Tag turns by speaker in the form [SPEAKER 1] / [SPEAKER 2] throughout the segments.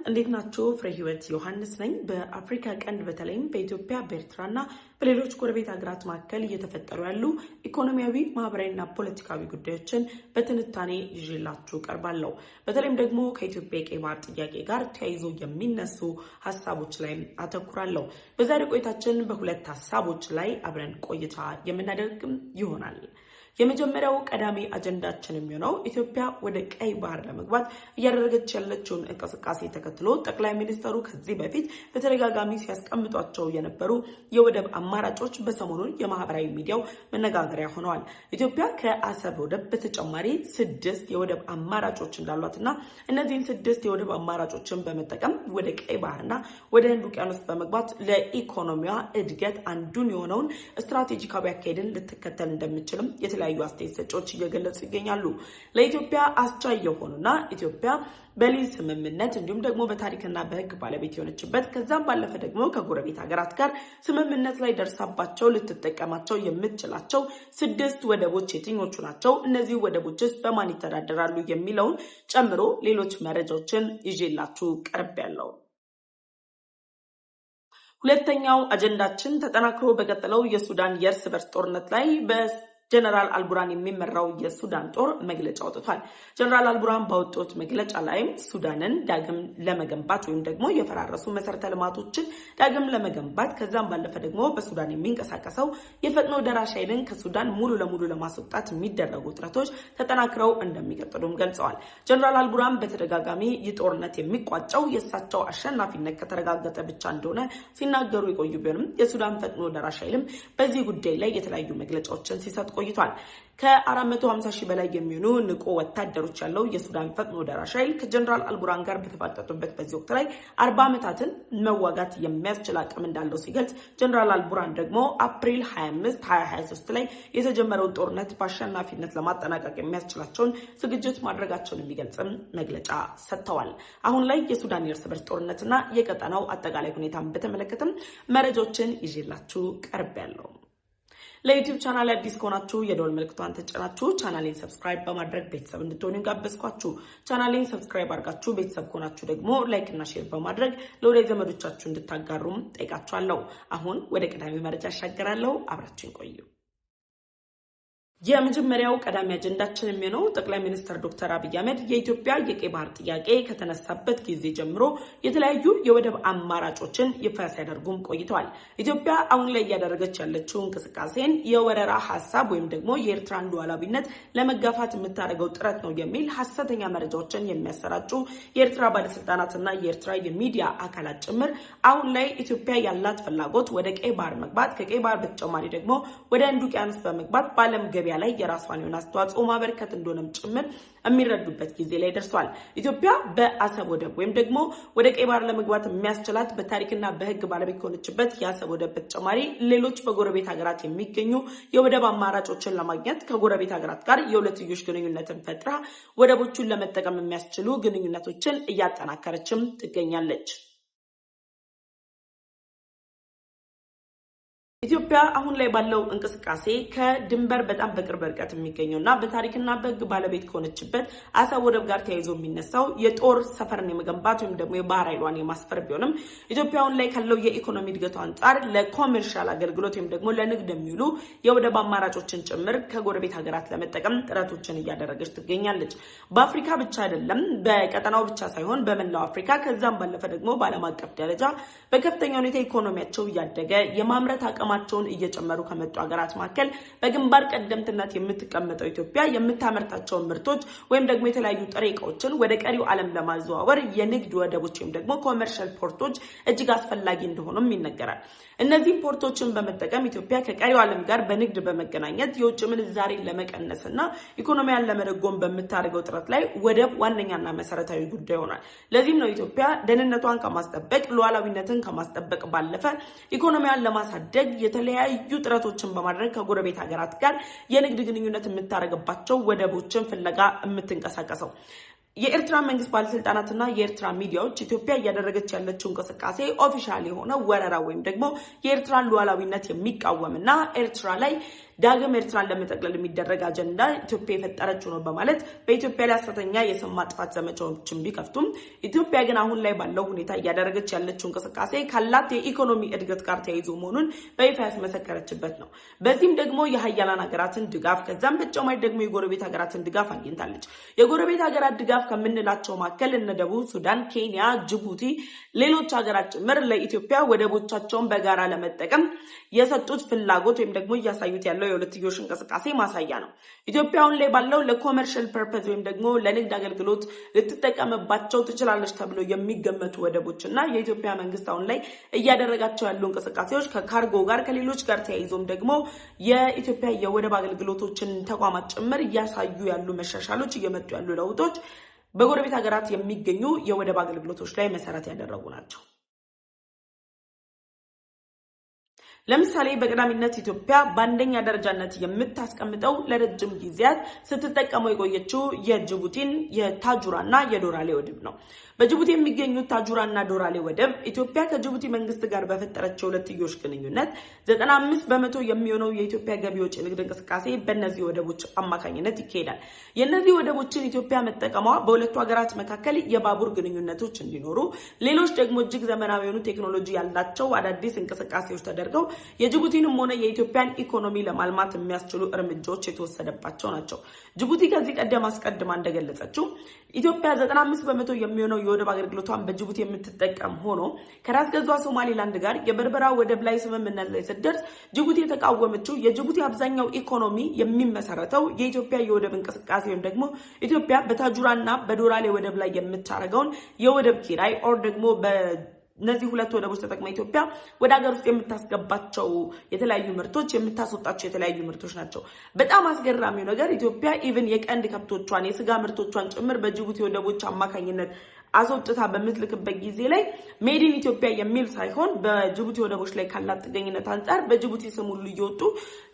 [SPEAKER 1] እንዴት ናችሁ? ፍሬ ህይወት ዮሐንስ ነኝ። በአፍሪካ ቀንድ በተለይም በኢትዮጵያ በኤርትራና በሌሎች ጎረቤት ሀገራት መካከል እየተፈጠሩ ያሉ ኢኮኖሚያዊ፣ ማህበራዊና ፖለቲካዊ ጉዳዮችን በትንታኔ ይዤላችሁ ቀርባለሁ። በተለይም ደግሞ ከኢትዮጵያ የቀይ ባህር ጥያቄ ጋር ተያይዞ የሚነሱ ሀሳቦች ላይ አተኩራለሁ። በዛሬ ቆይታችን በሁለት ሀሳቦች ላይ አብረን ቆይታ የምናደርግም ይሆናል። የመጀመሪያው ቀዳሚ አጀንዳችን የሚሆነው ኢትዮጵያ ወደ ቀይ ባህር ለመግባት እያደረገች ያለችውን እንቅስቃሴ ተከትሎ ጠቅላይ ሚኒስትሩ ከዚህ በፊት በተደጋጋሚ ሲያስቀምጧቸው የነበሩ የወደብ አማራጮች በሰሞኑን የማህበራዊ ሚዲያው መነጋገሪያ ሆነዋል። ኢትዮጵያ ከአሰብ ወደብ በተጨማሪ 6 የወደብ አማራጮች እንዳሏትና እነዚህን 6 የወደብ አማራጮችን በመጠቀም ወደ ቀይ ባህርና ወደ ህንድ ውቅያኖስ በመግባት ለኢኮኖሚዋ እድገት አንዱን የሆነውን ስትራቴጂካዊ አካሄድን ልትከተል እንደምትችልም የተለያዩ አስተያየት ሰጪዎች እየገለጹ ይገኛሉ። ለኢትዮጵያ አስቻይ የሆኑና ኢትዮጵያ በሊዝ ስምምነት እንዲሁም ደግሞ በታሪክና በህግ ባለቤት የሆነችበት ከዛም ባለፈ ደግሞ ከጎረቤት ሀገራት ጋር ስምምነት ላይ ደርሳባቸው ልትጠቀማቸው የምትችላቸው 6 ወደቦች የትኞቹ ናቸው? እነዚህ ወደቦችስ በማን ይተዳደራሉ? የሚለውን ጨምሮ ሌሎች መረጃዎችን ይዤላችሁ ቀርቤያለሁ። ሁለተኛው አጀንዳችን ተጠናክሮ በቀጠለው የሱዳን የእርስ በርስ ጦርነት ላይ ጀነራል አልቡርሃን የሚመራው የሱዳን ጦር መግለጫ አውጥቷል። ጀነራል አልቡርሃን ባወጡት መግለጫ ላይም ሱዳንን ዳግም ለመገንባት ወይም ደግሞ የፈራረሱ መሰረተ ልማቶችን ዳግም ለመገንባት ከዛም ባለፈ ደግሞ በሱዳን የሚንቀሳቀሰው የፈጥኖ ደራሽ ኃይልን ከሱዳን ሙሉ ለሙሉ ለማስወጣት የሚደረጉ ጥረቶች ተጠናክረው እንደሚቀጥሉም ገልጸዋል። ጀነራል አልቡርሃን በተደጋጋሚ ይህ ጦርነት የሚቋጨው የእሳቸው አሸናፊነት ከተረጋገጠ ብቻ እንደሆነ ሲናገሩ የቆዩ ቢሆንም የሱዳን ፈጥኖ ደራሽ ኃይልም በዚህ ጉዳይ ላይ የተለያዩ መግለጫዎችን ሲሰጥ ቆይቷል። ከ450 ሺህ በላይ የሚሆኑ ንቁ ወታደሮች ያለው የሱዳን ፈጥኖ ደራሽ ኃይል ከጀነራል አልቡርሃን ጋር በተፋጠጡበት በዚህ ወቅት ላይ 40 ዓመታትን መዋጋት የሚያስችል አቅም እንዳለው ሲገልጽ፣ ጀነራል አልቡርሃን ደግሞ አፕሪል 25 2023 ላይ የተጀመረውን ጦርነት በአሸናፊነት ለማጠናቀቅ የሚያስችላቸውን ዝግጅት ማድረጋቸውን የሚገልጽም መግለጫ ሰጥተዋል። አሁን ላይ የሱዳን የእርስ በርስ ጦርነትና የቀጠናው አጠቃላይ ሁኔታን በተመለከተም መረጃዎችን ይዤላችሁ ቀርቤያለሁ። ለዩቲዩብ ቻናል አዲስ ከሆናችሁ የደወል ምልክቷን ተጭናችሁ ቻናሌን ሰብስክራይብ በማድረግ ቤተሰብ እንድትሆኑ ጋበዝኳችሁ። ቻናሌን ሰብስክራይብ አድርጋችሁ ቤተሰብ ከሆናችሁ ደግሞ ላይክ እና ሼር በማድረግ ለወዳጅ ዘመዶቻችሁ እንድታጋሩም ጠይቃችኋለሁ። አሁን ወደ ቀዳሚ መረጃ አሻገራለሁ። አብራችሁን ቆዩ። የመጀመሪያው ቀዳሚ አጀንዳችን የሚሆነው ጠቅላይ ሚኒስትር ዶክተር አብይ አህመድ የኢትዮጵያ የቀይ ባህር ጥያቄ ከተነሳበት ጊዜ ጀምሮ የተለያዩ የወደብ አማራጮችን ይፋ ሲያደርጉም ቆይተዋል። ኢትዮጵያ አሁን ላይ እያደረገች ያለችው እንቅስቃሴን የወረራ ሀሳብ ወይም ደግሞ የኤርትራን ሉዓላዊነት ለመጋፋት የምታደርገው ጥረት ነው የሚል ሐሰተኛ መረጃዎችን የሚያሰራጩ የኤርትራ ባለስልጣናትና የኤርትራ የሚዲያ አካላት ጭምር አሁን ላይ ኢትዮጵያ ያላት ፍላጎት ወደ ቀይ ባህር መግባት፣ ከቀይ ባህር በተጨማሪ ደግሞ ወደ ህንድ ውቅያኖስ በመግባት በዓለም ገበያ ላይ የራሷን የሆነ አስተዋጽኦ ማበርከት እንደሆነም ጭምር የሚረዱበት ጊዜ ላይ ደርሷል። ኢትዮጵያ በአሰብ ወደብ ወይም ደግሞ ወደ ቀይ ባህር ለመግባት የሚያስችላት በታሪክና በህግ ባለቤት ከሆነችበት የአሰብ ወደብ በተጨማሪ ሌሎች በጎረቤት ሀገራት የሚገኙ የወደብ አማራጮችን ለማግኘት ከጎረቤት ሀገራት ጋር የሁለትዮሽ ግንኙነትን ፈጥራ ወደቦቹን ለመጠቀም የሚያስችሉ ግንኙነቶችን እያጠናከረችም ትገኛለች። ኢትዮጵያ አሁን ላይ ባለው እንቅስቃሴ ከድንበር በጣም በቅርብ ርቀት የሚገኘውና በታሪክና በህግ ባለቤት ከሆነችበት አሰብ ወደብ ጋር ተያይዞ የሚነሳው የጦር ሰፈርን የመገንባት ወይም ደግሞ የባህር ኃይሏን የማስፈር ቢሆንም ኢትዮጵያ አሁን ላይ ካለው የኢኮኖሚ እድገቱ አንጻር ለኮሜርሻል አገልግሎት ወይም ደግሞ ለንግድ የሚውሉ የወደብ አማራጮችን ጭምር ከጎረቤት ሀገራት ለመጠቀም ጥረቶችን እያደረገች ትገኛለች። በአፍሪካ ብቻ አይደለም፣ በቀጠናው ብቻ ሳይሆን በመላው አፍሪካ ከዛም ባለፈ ደግሞ በዓለም አቀፍ ደረጃ በከፍተኛ ሁኔታ ኢኮኖሚያቸው እያደገ የማምረት አቅም ቸውን እየጨመሩ ከመጡ ሀገራት መካከል በግንባር ቀደምትነት የምትቀመጠው ኢትዮጵያ የምታመርታቸውን ምርቶች ወይም ደግሞ የተለያዩ ጥሬ ዕቃዎችን ወደ ቀሪው ዓለም ለማዘዋወር የንግድ ወደቦች ወይም ደግሞ ኮመርሻል ፖርቶች እጅግ አስፈላጊ እንደሆኑም ይነገራል። እነዚህ ፖርቶችን በመጠቀም ኢትዮጵያ ከቀሪው ዓለም ጋር በንግድ በመገናኘት የውጭ ምንዛሬን ለመቀነስና ኢኮኖሚያን ለመደጎም በምታደርገው ጥረት ላይ ወደብ ዋነኛና መሰረታዊ ጉዳይ ሆኗል። ለዚህም ነው ኢትዮጵያ ደህንነቷን ከማስጠበቅ ሉዓላዊነትን ከማስጠበቅ ባለፈ ኢኮኖሚያን ለማሳደግ የተለያዩ ጥረቶችን በማድረግ ከጎረቤት ሀገራት ጋር የንግድ ግንኙነት የምታደርግባቸው ወደቦችን ፍለጋ የምትንቀሳቀሰው። የኤርትራ መንግስት ባለስልጣናትና የኤርትራ ሚዲያዎች ኢትዮጵያ እያደረገች ያለችው እንቅስቃሴ ኦፊሻል የሆነ ወረራ ወይም ደግሞ የኤርትራን ሉዓላዊነት የሚቃወምና ኤርትራ ላይ ዳግም ኤርትራን ለመጠቅለል የሚደረግ አጀንዳ ኢትዮጵያ የፈጠረችው ነው በማለት በኢትዮጵያ ላይ ሐሰተኛ የስም ማጥፋት ዘመቻዎችን ቢከፍቱም ኢትዮጵያ ግን አሁን ላይ ባለው ሁኔታ እያደረገች ያለችው እንቅስቃሴ ካላት የኢኮኖሚ እድገት ጋር ተያይዞ መሆኑን በይፋ ያስመሰከረችበት ነው። በዚህም ደግሞ የሀያላን ሀገራትን ድጋፍ ከዛም በተጨማሪ ደግሞ የጎረቤት ሀገራትን ድጋፍ አግኝታለች። የጎረቤት ሀገራት ድጋፍ ከምንላቸው መካከል እነ ደቡብ ሱዳን፣ ኬንያ፣ ጅቡቲ፣ ሌሎች ሀገራት ጭምር ለኢትዮጵያ ወደቦቻቸውን በጋራ ለመጠቀም የሰጡት ፍላጎት ወይም ደግሞ እያሳዩት ያለው የሁለትዮሽ እንቅስቃሴ ማሳያ ነው። ኢትዮጵያ አሁን ላይ ባለው ለኮመርሻል ፐርፐዝ ወይም ደግሞ ለንግድ አገልግሎት ልትጠቀምባቸው ትችላለች ተብሎ የሚገመቱ ወደቦችና የኢትዮጵያ መንግስት አሁን ላይ እያደረጋቸው ያሉ እንቅስቃሴዎች ከካርጎ ጋር ከሌሎች ጋር ተያይዞም ደግሞ የኢትዮጵያ የወደብ አገልግሎቶችን ተቋማት ጭምር እያሳዩ ያሉ መሻሻሎች እየመጡ ያሉ ለውጦች በጎረቤት ሀገራት የሚገኙ የወደብ አገልግሎቶች ላይ መሰረት ያደረጉ ናቸው። ለምሳሌ በቀዳሚነት ኢትዮጵያ በአንደኛ ደረጃነት የምታስቀምጠው ለረጅም ጊዜያት ስትጠቀመው የቆየችው የጅቡቲን የታጁራና የዶራሌ ወደብ ነው። በጅቡቲ የሚገኙት ታጁራና ዶራሌ ወደብ ኢትዮጵያ ከጅቡቲ መንግስት ጋር በፈጠረችው ሁለትዮሽ ግንኙነት 95% የሚሆነው የኢትዮጵያ ገቢ ወጪ ንግድ እንቅስቃሴ በእነዚህ ወደቦች አማካኝነት ይካሄዳል። የእነዚህ ወደቦችን ኢትዮጵያ መጠቀሟ በሁለቱ ሀገራት መካከል የባቡር ግንኙነቶች እንዲኖሩ፣ ሌሎች ደግሞ እጅግ ዘመናዊ የሆኑ ቴክኖሎጂ ያላቸው አዳዲስ እንቅስቃሴዎች ተደርገው የጅቡቲንም ሆነ የኢትዮጵያን ኢኮኖሚ ለማልማት የሚያስችሉ እርምጃዎች የተወሰደባቸው ናቸው። ጅቡቲ ከዚህ ቀደም አስቀድማ እንደገለጸችው ኢትዮጵያ 95% የሚሆነው የወደብ አገልግሎቷን በጅቡቲ የምትጠቀም ሆኖ ከራስ ገዟ ሶማሊላንድ ጋር የበርበራ ወደብ ላይ ስምምነት ላይ ስትደርስ ጅቡቲ የተቃወመችው የጅቡቲ አብዛኛው ኢኮኖሚ የሚመሰረተው የኢትዮጵያ የወደብ እንቅስቃሴ ወይም ደግሞ ኢትዮጵያ በታጁራና በዶራሌ ወደብ ላይ የምታረገውን የወደብ ኪራይ ኦር ደግሞ እነዚህ ሁለት ወደቦች ተጠቅማ ኢትዮጵያ ወደ ሀገር ውስጥ የምታስገባቸው የተለያዩ ምርቶች የምታስወጣቸው የተለያዩ ምርቶች ናቸው። በጣም አስገራሚው ነገር ኢትዮጵያ ኢቭን የቀንድ ከብቶቿን የስጋ ምርቶቿን ጭምር በጅቡቲ ወደቦች አማካኝነት አስወጥታ በምትልክበት ጊዜ ላይ ሜድ ኢን ኢትዮጵያ የሚል ሳይሆን በጅቡቲ ወደቦች ላይ ካላት ጥገኝነት አንጻር በጅቡቲ ስም ሁሉ እየወጡ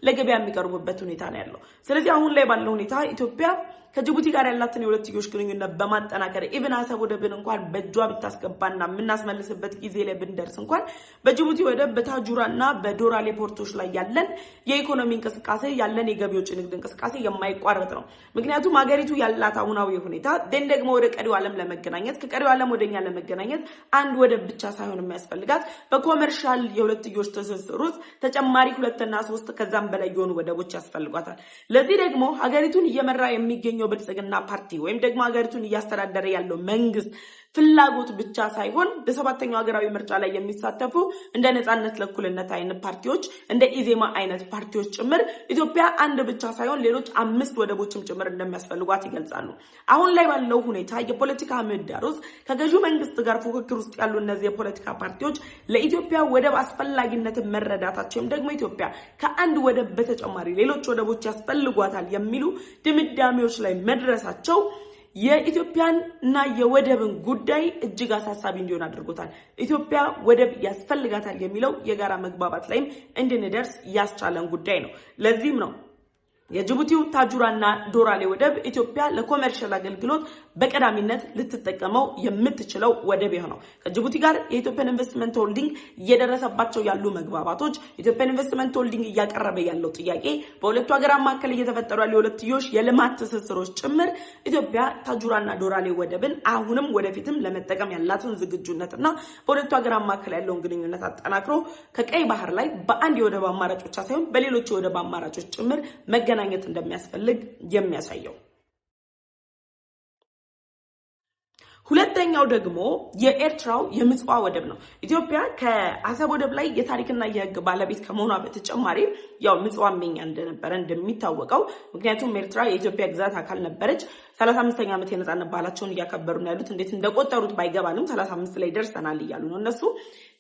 [SPEAKER 1] ለገበያ የሚቀርቡበት ሁኔታ ነው ያለው። ስለዚህ አሁን ላይ ባለው ሁኔታ ኢትዮጵያ ከጅቡቲ ጋር ያላትን የሁለትዮሽ ግንኙነት በማጠናከር ኢቭን አሰብ ወደብን እንኳን በእጇ ብታስገባና የምናስመልስበት ጊዜ ላይ ብንደርስ እንኳን በጅቡቲ ወደብ በታጁራና በዶራሌ ፖርቶች ላይ ያለን የኢኮኖሚ እንቅስቃሴ ያለን የገቢ ወጪ ንግድ እንቅስቃሴ የማይቋረጥ ነው። ምክንያቱም ሀገሪቱ ያላት አሁናዊ ሁኔታ ደግሞ ወደ ቀሪው ዓለም ለመገናኘት ከቀሪው ዓለም ወደኛ ለመገናኘት አንድ ወደብ ብቻ ሳይሆን የሚያስፈልጋት በኮመርሻል የሁለትዮሽ ትስስር ውስጥ ተጨማሪ 2 እና 3 ከዛም በላይ የሆኑ ወደቦች ያስፈልጓታል። ለዚህ ደግሞ ሀገሪቱን እየመራ የሚገኘው ብልጽግና ፓርቲ ወይም ደግሞ ሀገሪቱን እያስተዳደረ ያለው መንግስት ፍላጎት ብቻ ሳይሆን በሰባተኛው ሀገራዊ ምርጫ ላይ የሚሳተፉ እንደ ነጻነት ለእኩልነት አይነት ፓርቲዎች እንደ ኢዜማ አይነት ፓርቲዎች ጭምር ኢትዮጵያ አንድ ብቻ ሳይሆን ሌሎች 5 ወደቦችም ጭምር እንደሚያስፈልጓት ይገልጻሉ። አሁን ላይ ባለው ሁኔታ የፖለቲካ ምህዳር ውስጥ ከገዢው መንግስት ጋር ፉክክር ውስጥ ያሉ እነዚህ የፖለቲካ ፓርቲዎች ለኢትዮጵያ ወደብ አስፈላጊነትን መረዳታቸውም ደግሞ ኢትዮጵያ ከአንድ ወደብ በተጨማሪ ሌሎች ወደቦች ያስፈልጓታል የሚሉ ድምዳሜዎች ላይ መድረሳቸው የኢትዮጵያን እና የወደብን ጉዳይ እጅግ አሳሳቢ እንዲሆን አድርጎታል። ኢትዮጵያ ወደብ ያስፈልጋታል የሚለው የጋራ መግባባት ላይም እንድንደርስ ያስቻለን ጉዳይ ነው። ለዚህም ነው የጅቡቲው ታጁራና ዶራሌ ወደብ ኢትዮጵያ ለኮመርሻል አገልግሎት በቀዳሚነት ልትጠቀመው የምትችለው ወደብ ነው። ከጅቡቲ ጋር የኢትዮጵያን ኢንቨስትመንት ሆልዲንግ እየደረሰባቸው ያሉ መግባባቶች፣ ኢትዮጵያን ኢንቨስትመንት ሆልዲንግ እያቀረበ ያለው ጥያቄ፣ በሁለቱ ሀገራት መካከል እየተፈጠሩ ያሉ የሁለትዮሽ የልማት ትስስሮች ጭምር ኢትዮጵያ ታጁራና ዶራሌ ወደብን አሁንም ወደፊትም ለመጠቀም ያላትን ዝግጁነትና በሁለቱ ሀገራት መካከል ያለውን ግንኙነት አጠናክሮ ከቀይ ባህር ላይ በአንድ የወደብ አማራጭ ብቻ ሳይሆን በሌሎች የወደብ አማራጮች ጭምር መገናኘት እንደሚያስፈልግ የሚያሳየው። ሁለተኛው ደግሞ የኤርትራው የምጽዋ ወደብ ነው። ኢትዮጵያ ከአሰብ ወደብ ላይ የታሪክና የሕግ ባለቤት ከመሆኗ በተጨማሪ ያው ምጽዋ መኛ እንደነበረ እንደሚታወቀው፣ ምክንያቱም ኤርትራ የኢትዮጵያ ግዛት አካል ነበረች። 35ኛ ዓመት የነጻነት በዓላቸውን እያከበሩ ነው ያሉት። እንዴት እንደቆጠሩት ባይገባንም 35 ላይ ደርሰናል እያሉ ነው እነሱ።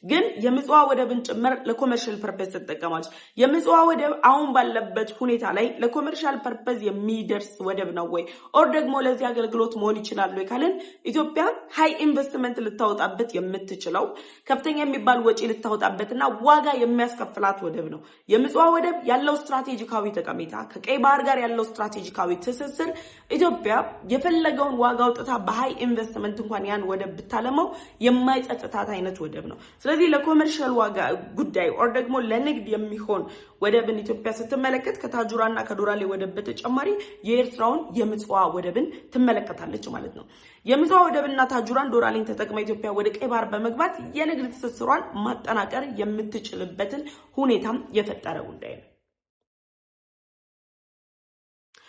[SPEAKER 1] ግን የምጽዋ ወደብን ጭምር ለኮመርሻል ፐርፐዝ ተጠቀማች። የምጽዋ ወደብ አሁን ባለበት ሁኔታ ላይ ለኮመርሻል ፐርፐዝ የሚደርስ ወደብ ነው ወይ ኦር ደግሞ ለዚህ አገልግሎት መሆን ይችላል ወይ ካለን ኢትዮጵያ ሃይ ኢንቨስትመንት ልታወጣበት የምትችለው ከፍተኛ የሚባል ወጪ ልታወጣበትና ዋጋ የሚያስከፍላት ወደብ ነው። የምጽዋ ወደብ ያለው ስትራቴጂካዊ ጠቀሜታ ከቀይ ባህር ጋር ያለው ስትራቴጂካዊ ትስስር ኢትዮጵያ የፈለገውን ዋጋ አውጥታ በሃይ ኢንቨስትመንት እንኳን ያን ወደብ ብታለመው የማይጸጽታት አይነት ወደብ ነው። ስለዚህ ለኮመርሻል ዋጋ ጉዳይ ኦር ደግሞ ለንግድ የሚሆን ወደብን ኢትዮጵያ ስትመለከት ከታጁራና ከዶራሌ ወደብ በተጨማሪ የኤርትራውን የምጽዋ ወደብን ትመለከታለች ማለት ነው። የምጽዋ ወደብና ታጁራን ዶራሌን ተጠቅማ ኢትዮጵያ ወደ ቀይ ባህር በመግባት የንግድ ትስስሯን ማጠናከር የምትችልበትን ሁኔታም የፈጠረ ጉዳይ ነው።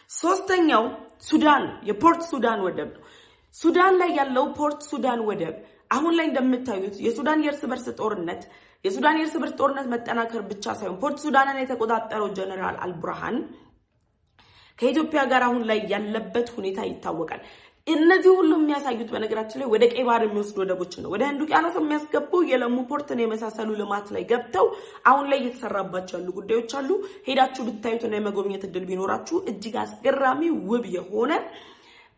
[SPEAKER 1] ሶስተኛው ሱዳን የፖርት ሱዳን ወደብ ነው። ሱዳን ላይ ያለው ፖርት ሱዳን ወደብ አሁን ላይ እንደምታዩት የሱዳን የእርስ በርስ ጦርነት መጠናከር ብቻ ሳይሆን ፖርት ሱዳንን የተቆጣጠረው ጀነራል አልቡርሃን ከኢትዮጵያ ጋር አሁን ላይ ያለበት ሁኔታ ይታወቃል። እነዚህ ሁሉ የሚያሳዩት በነገራችን ላይ ወደ ቀይ ባህር የሚወስዱ ወደቦች ነው። ወደ ህንድ ውቅያኖስ የሚያስገቡ የለሙ ፖርትን የመሳሰሉ ልማት ላይ ገብተው አሁን ላይ እየተሰራባቸው ያሉ ጉዳዮች አሉ። ሄዳችሁ ብታዩትና የመጎብኘት እድል ቢኖራችሁ እጅግ አስገራሚ ውብ የሆነ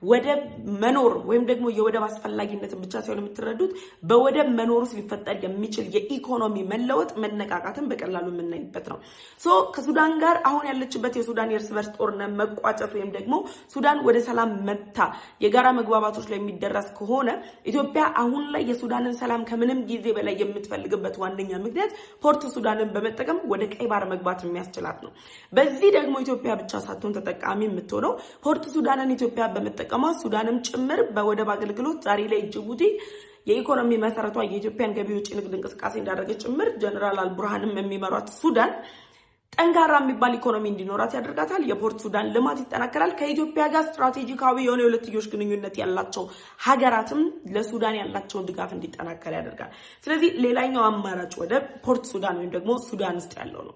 [SPEAKER 1] ወደብ መኖር ወይም ደግሞ የወደብ አስፈላጊነት ብቻ ሳይሆን የምትረዱት በወደብ መኖር ውስጥ ሊፈጠር የሚችል የኢኮኖሚ መለወጥ መነቃቃትን በቀላሉ የምናይበት ነው። ከሱዳን ጋር አሁን ያለችበት የሱዳን የእርስ በርስ ጦርነት መቋጨት ወይም ደግሞ ሱዳን ወደ ሰላም መታ የጋራ መግባባቶች ላይ የሚደረስ ከሆነ ኢትዮጵያ አሁን ላይ የሱዳንን ሰላም ከምንም ጊዜ በላይ የምትፈልግበት ዋነኛ ምክንያት ፖርት ሱዳንን በመጠቀም ወደ ቀይ ባህር መግባት የሚያስችላት ነው። በዚህ ደግሞ ኢትዮጵያ ብቻ ሳትሆን ተጠቃሚ የምትሆነው ፖርት ሱዳንን ኢትዮጵያ በመጠቀም ሱዳንም ጭምር በወደብ አገልግሎት ዛሬ ላይ ጅቡቲ የኢኮኖሚ መሰረቷ የኢትዮጵያን ገቢ ወጪ ንግድ እንቅስቃሴ እንዳደረገች ጭምር ጀነራል አልቡርሃንም የሚመሯት ሱዳን ጠንካራ የሚባል ኢኮኖሚ እንዲኖራት ያደርጋታል። የፖርት ሱዳን ልማት ይጠናከራል። ከኢትዮጵያ ጋር ስትራቴጂካዊ የሆነ የሁለትዮሽ ግንኙነት ያላቸው ሀገራትም ለሱዳን ያላቸውን ድጋፍ እንዲጠናከር ያደርጋል። ስለዚህ ሌላኛው አማራጭ ወደብ ፖርት ሱዳን ወይም ደግሞ ሱዳን ውስጥ ያለው ነው።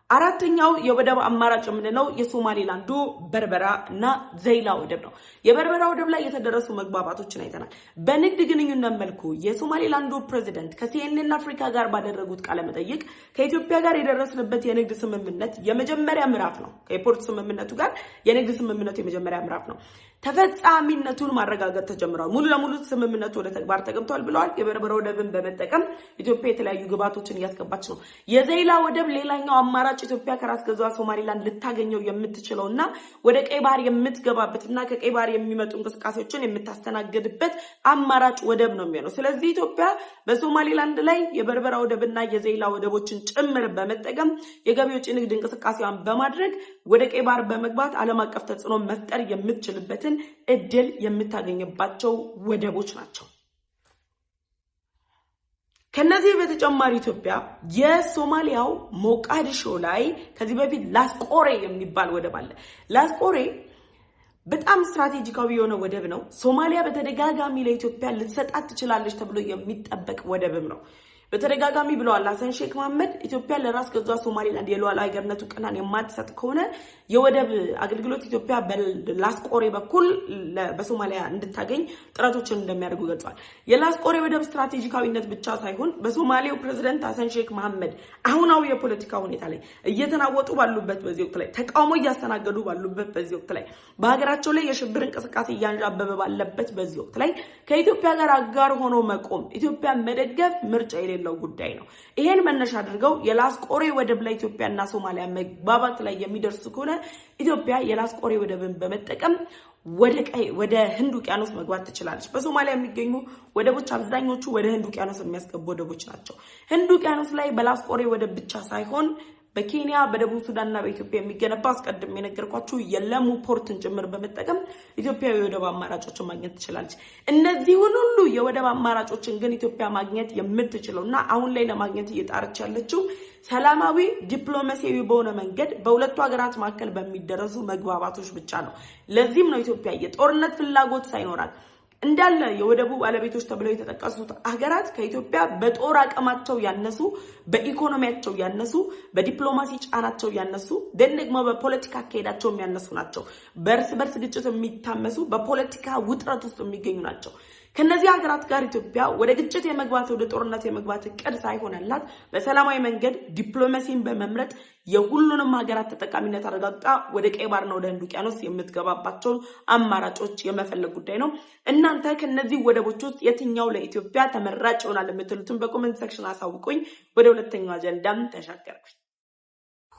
[SPEAKER 1] አራተኛው የወደብ አማራጭ የምንለው የሶማሊላንዱ በርበራ እና ዘይላ ወደብ ነው። የበርበራ ወደብ ላይ የተደረሱ መግባባቶችን አይተናል። በንግድ ግንኙነት መልኩ የሶማሊላንዱ ፕሬዚደንት ከሲኤንኤን አፍሪካ ጋር ባደረጉት ቃለ መጠይቅ ከኢትዮጵያ ጋር የደረስንበት የንግድ ስምምነት የመጀመሪያ ምዕራፍ ነው። ከፖርት ስምምነቱ ጋር የንግድ ስምምነቱ የመጀመሪያ ምዕራፍ ነው። ተፈጻሚነቱን ማረጋገጥ ተጀምሯል። ሙሉ ለሙሉ ስምምነቱ ወደ ተግባር ተገብቷል ብለዋል። የበርበራ ወደብን በመጠቀም ኢትዮጵያ የተለያዩ ግብዓቶችን እያስገባች ነው። የዘይላ ወደብ ሌላኛው አማራጭ ኢትዮጵያ ከራስ ገዟ ሶማሊላንድ ልታገኘው የምትችለውና ወደ ቀይ ባህር የምትገባበትና ከቀይ ባህር የሚመጡ እንቅስቃሴዎችን የምታስተናግድበት አማራጭ ወደብ ነው የሚሆነው። ስለዚህ ኢትዮጵያ በሶማሊላንድ ላይ የበርበራ ወደብና የዘይላ ወደቦችን ጭምር በመጠቀም የገቢ ወጪ ንግድ እንቅስቃሴዋን በማድረግ ወደ ቀይ ባህር በመግባት ዓለም አቀፍ ተጽዕኖ መፍጠር የምትችልበትን እድል የምታገኝባቸው ወደቦች ናቸው። ከነዚህ በተጨማሪ ኢትዮጵያ የሶማሊያው ሞቃዲሾ ላይ ከዚህ በፊት ላስቆሬ የሚባል ወደብ አለ። ላስቆሬ በጣም ስትራቴጂካዊ የሆነ ወደብ ነው። ሶማሊያ በተደጋጋሚ ለኢትዮጵያ ልትሰጣት ትችላለች ተብሎ የሚጠበቅ ወደብም ነው። በተደጋጋሚ ብለዋል ሐሰን ሼክ መሐመድ ኢትዮጵያ ለራስ ገዟ ሶማሊላንድ የሉዓላዊ ሀገርነቱ ቀናን የማትሰጥ ከሆነ የወደብ አገልግሎት ኢትዮጵያ በላስቆሬ በኩል በሶማሊያ እንድታገኝ ጥረቶችን እንደሚያደርጉ ገልጿል። የላስቆሬ ወደብ ስትራቴጂካዊነት ብቻ ሳይሆን በሶማሌው ፕሬዝዳንት ሐሰን ሼክ መሐመድ አሁናዊ የፖለቲካ ሁኔታ ላይ እየተናወጡ ባሉበት በዚህ ወቅት ላይ ተቃውሞ እያስተናገዱ ባሉበት በዚህ ወቅት ላይ በሀገራቸው ላይ የሽብር እንቅስቃሴ እያንዣበበ ባለበት በዚህ ወቅት ላይ ከኢትዮጵያ ጋር አጋር ሆኖ መቆም ኢትዮጵያ መደገፍ ምርጫ የሌለው ጉዳይ ነው። ይሄን መነሻ አድርገው የላስቆሬ ወደብ ላይ ኢትዮጵያና ሶማሊያ መግባባት ላይ የሚደርሱ ከሆነ ኢትዮጵያ የላስቆሬ ወደብን በመጠቀም ወደ ህንድ ውቅያኖስ መግባት ትችላለች። በሶማሊያ የሚገኙ ወደቦች አብዛኞቹ ወደ ህንድ ውቅያኖስ የሚያስገቡ ወደቦች ናቸው። ህንድ ውቅያኖስ ላይ በላስቆሬ ወደብ ብቻ ሳይሆን በኬንያ በደቡብ ሱዳንና በኢትዮጵያ የሚገነባ አስቀድሜ የነገርኳችሁ የለሙ ፖርትን ጭምር በመጠቀም ኢትዮጵያ የወደብ አማራጮችን ማግኘት ትችላለች። እነዚህን ሁሉ የወደብ አማራጮችን ግን ኢትዮጵያ ማግኘት የምትችለውና አሁን ላይ ለማግኘት እየጣረች ያለችው ሰላማዊ ዲፕሎማሲያዊ በሆነ መንገድ በሁለቱ ሀገራት መካከል በሚደረሱ መግባባቶች ብቻ ነው። ለዚህም ነው ኢትዮጵያ የጦርነት ፍላጎት ሳይኖራት እንዳለ የወደቡ ባለቤቶች ተብለው የተጠቀሱት ሀገራት ከኢትዮጵያ በጦር አቅማቸው ያነሱ፣ በኢኮኖሚያቸው ያነሱ፣ በዲፕሎማሲ ጫናቸው ያነሱ፣ ደግሞ በፖለቲካ አካሄዳቸው የሚያነሱ ናቸው። በእርስ በርስ ግጭት የሚታመሱ፣ በፖለቲካ ውጥረት ውስጥ የሚገኙ ናቸው። ከነዚህ ሀገራት ጋር ኢትዮጵያ ወደ ግጭት የመግባት ወደ ጦርነት የመግባት እቅድ ሳይሆንላት በሰላማዊ መንገድ ዲፕሎማሲን በመምረጥ የሁሉንም ሀገራት ተጠቃሚነት አረጋግጣ ወደ ቀይ ባህርና ወደ ህንድ ውቅያኖስ የምትገባባቸውን አማራጮች የመፈለግ ጉዳይ ነው። እናንተ ከነዚህ ወደቦች ውስጥ የትኛው ለኢትዮጵያ ተመራጭ ይሆናል የምትሉትን በኮሜንት ሴክሽን አሳውቁኝ። ወደ ሁለተኛው አጀንዳም ተሻገርኩኝ።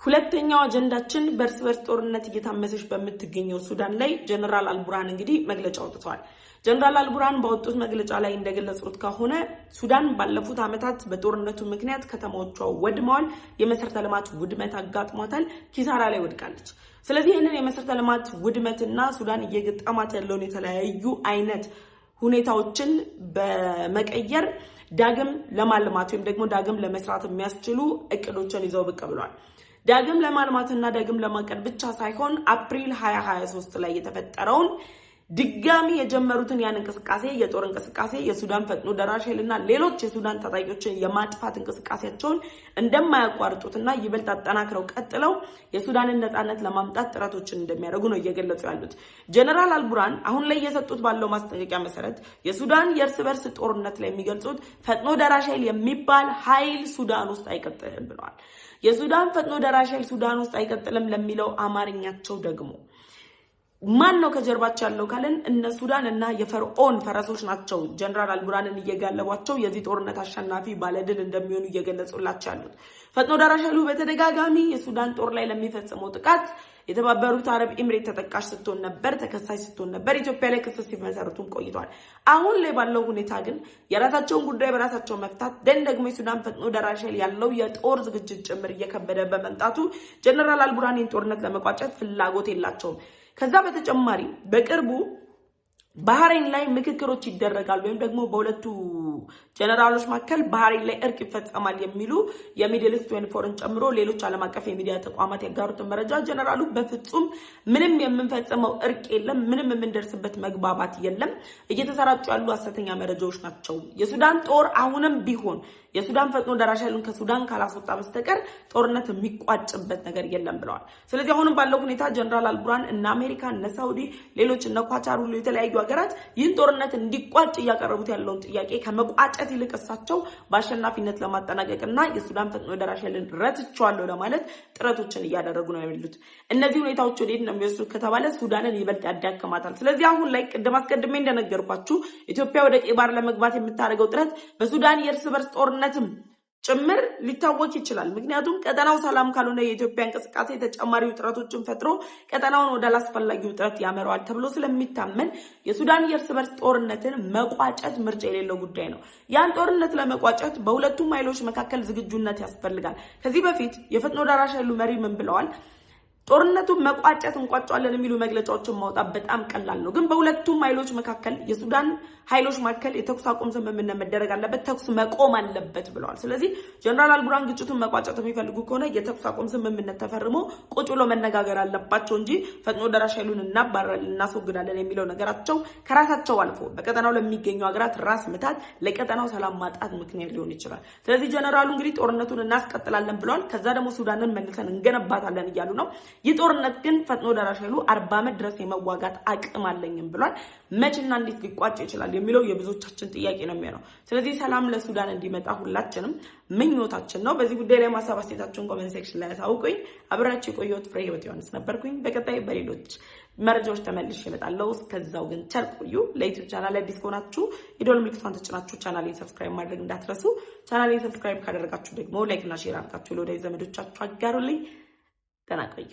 [SPEAKER 1] ሁለተኛው አጀንዳችን በርስ በርስ ጦርነት እየታመሰች በምትገኘው ሱዳን ላይ ጀነራል አልቡርሃን እንግዲህ መግለጫ አውጥተዋል። ጀነራል አልቡርሃን ባወጡት መግለጫ ላይ እንደገለጹት ከሆነ ሱዳን ባለፉት ዓመታት በጦርነቱ ምክንያት ከተማዎቿ ወድመዋል፣ የመሰረተ ልማት ውድመት አጋጥሟታል፣ ኪሳራ ላይ ወድቃለች። ስለዚህ ይህንን የመሰረተ ልማት ውድመትና ሱዳን እየገጠማት ያለውን የተለያዩ አይነት ሁኔታዎችን በመቀየር ዳግም ለማልማት ወይም ደግሞ ዳግም ለመስራት የሚያስችሉ እቅዶችን ይዘው ብቅ ብለዋል። ዳግም ለማልማትና ዳግም ለማቀድ ብቻ ሳይሆን አፕሪል 2023 ላይ የተፈጠረውን ድጋሚ የጀመሩትን ያን እንቅስቃሴ የጦር እንቅስቃሴ የሱዳን ፈጥኖ ደራሽ ኃይልና ሌሎች የሱዳን ታጣቂዎችን የማጥፋት እንቅስቃሴያቸውን እንደማያቋርጡትና ይበልጥ አጠናክረው ቀጥለው የሱዳንን ነጻነት ለማምጣት ጥረቶችን እንደሚያደርጉ ነው እየገለጹ ያሉት። ጀነራል አልቡርሃን አሁን ላይ የሰጡት ባለው ማስጠንቀቂያ መሰረት የሱዳን የእርስ በርስ ጦርነት ላይ የሚገልጹት ፈጥኖ ደራሽ ኃይል የሚባል ኃይል ሱዳን ውስጥ አይቀጥልም ብለዋል። የሱዳን ፈጥኖ ደራሽ ኃይል ሱዳን ውስጥ አይቀጥልም ለሚለው አማርኛቸው ደግሞ ማን ነው ከጀርባቸው ያለው ካለን እነ ሱዳን እና የፈርዖን ፈረሶች ናቸው ጀነራል አልቡርሃንን እየጋለቧቸው የዚህ ጦርነት አሸናፊ ባለድል እንደሚሆኑ እየገለጹላቸው ያሉት። ፈጥኖ ደራሽ ኃይሉ በተደጋጋሚ የሱዳን ጦር ላይ ለሚፈጽመው ጥቃት የተባበሩት አረብ ኤምሬት ተጠቃሽ ስትሆን ነበር፣ ተከሳሽ ስትሆን ነበር። ኢትዮጵያ ላይ ክስ ሲመሰርቱም ቆይቷል። አሁን ላይ ባለው ሁኔታ ግን የራሳቸውን ጉዳይ በራሳቸው መፍታት ደግሞ የሱዳን ፈጥኖ ደራሽ ኃይል ያለው የጦር ዝግጅት ጭምር እየከበደ በመምጣቱ ጀነራል አልቡርሃን ጦርነት ለመቋጨት ፍላጎት የላቸውም። ከዛ በተጨማሪ በቅርቡ ባህሬን ላይ ምክክሮች ይደረጋሉ ወይም ደግሞ በሁለቱ ጀነራሎች መካከል ባህሬን ላይ እርቅ ይፈጸማል የሚሉ የሚድል ኢስት 24ን ጨምሮ ሌሎች ዓለም አቀፍ የሚዲያ ተቋማት ያጋሩትን መረጃ ጀነራሉ በፍጹም ምንም የምንፈጽመው እርቅ የለም፣ ምንም የምንደርስበት መግባባት የለም፣ እየተሰራጩ ያሉ ሐሰተኛ መረጃዎች ናቸው። የሱዳን ጦር አሁንም ቢሆን የሱዳን ፈጥኖ ደራሽ ኃይሉን ከሱዳን ካላስወጣ በስተቀር ጦርነት የሚቋጭበት ነገር የለም ብለዋል። ስለዚህ አሁንም ባለው ሁኔታ ጀነራል አልቡርሃን እና አሜሪካ እና ሳውዲ ሌሎች እና ኳታር ሁሉ የተለያዩ ሀገራት ይህን ጦርነት እንዲቋጭ እያቀረቡት ያለውን ጥያቄ ከመቋጨት ይልቅ እሳቸው በአሸናፊነት ለማጠናቀቅና የሱዳን ፈጥኖ ደራሽ ኃይልን ረትቸዋለሁ ለማለት ጥረቶችን እያደረጉ ነው ያሉት። እነዚህ ሁኔታዎች ወዴት ነው የሚወስዱት ከተባለ ሱዳንን ይበልጥ ያዳክማታል። ስለዚህ አሁን ላይ አስቀድሜ እንደነገርኳችሁ ኢትዮጵያ ወደ ቀይ ባህር ለመግባት የምታደርገው ጥረት በሱዳን የእርስ በርስ ጦርነትም ጭምር ሊታወቅ ይችላል። ምክንያቱም ቀጠናው ሰላም ካልሆነ የኢትዮጵያ እንቅስቃሴ ተጨማሪ ውጥረቶችን ፈጥሮ ቀጠናውን ወደ አላስፈላጊ ውጥረት ያመራዋል ተብሎ ስለሚታመን የሱዳን የእርስ በርስ ጦርነትን መቋጨት ምርጫ የሌለው ጉዳይ ነው። ያን ጦርነት ለመቋጨት በሁለቱም ኃይሎች መካከል ዝግጁነት ያስፈልጋል። ከዚህ በፊት የፈጥኖ ደራሽ ኃይሉ መሪ ምን ብለዋል? ጦርነቱን መቋጨት እንቋጫለን የሚሉ መግለጫዎችን ማውጣት በጣም ቀላል ነው። ግን በሁለቱም ኃይሎች መካከል የሱዳን ኃይሎች መካከል የተኩስ አቁም ስምምነት መደረግ አለበት፣ ተኩስ መቆም አለበት ብለዋል። ስለዚህ ጀነራል አልቡርሃን ግጭቱን መቋጨት የሚፈልጉ ከሆነ የተኩስ አቁም ስምምነት ተፈርሞ ቁጭ ብሎ መነጋገር አለባቸው እንጂ ፈጥኖ ደራሽ ኃይሉን እናባራለን እናስወግዳለን የሚለው ነገራቸው ከራሳቸው አልፎ በቀጠናው ለሚገኙ ሀገራት ራስ ምታት፣ ለቀጠናው ሰላም ማጣት ምክንያት ሊሆን ይችላል። ስለዚህ ጀነራሉ እንግዲህ ጦርነቱን እናስቀጥላለን ብለዋል። ከዛ ደግሞ ሱዳንን መልሰን እንገነባታለን እያሉ ነው። ይህ ጦርነት ግን ፈጥኖ ደራሽ ኃይሉ 40 ዓመት ድረስ የመዋጋት አቅም አለኝም ብሏል። መቼና እንዴት ሊቋጭ ይችላል የሚለው የብዙዎቻችን ጥያቄ ነው የሚሆነው። ስለዚህ ሰላም ለሱዳን እንዲመጣ ሁላችንም ምኞታችን ነው። በዚህ ጉዳይ ላይ ማሳብ አስተያየታችሁን ኮሜንት ሴክሽን ላይ አሳውቁኝ። አብራችሁ የቆየሁት ፍሬ ህይወት ዮሐንስ ነበርኩኝ። በቀጣይ በሌሎች መረጃዎች ተመልሼ እመጣለሁ። እስከዛው ግን ቸር ቆዩ። ለዩቲዩብ ቻናል አዲስ ከሆናችሁ የደወል ምልክቱን ተጭናችሁ ቻናሌን ሰብስክራይብ ማድረግ እንዳትረሱ። ቻናሌን ሰብስክራይብ ካደረጋችሁ ደግሞ ላይክ እና ሼር አድርጋችሁ ለወዳጅ ዘመዶቻችሁ አጋሩልኝ። ደህና ቆዩ።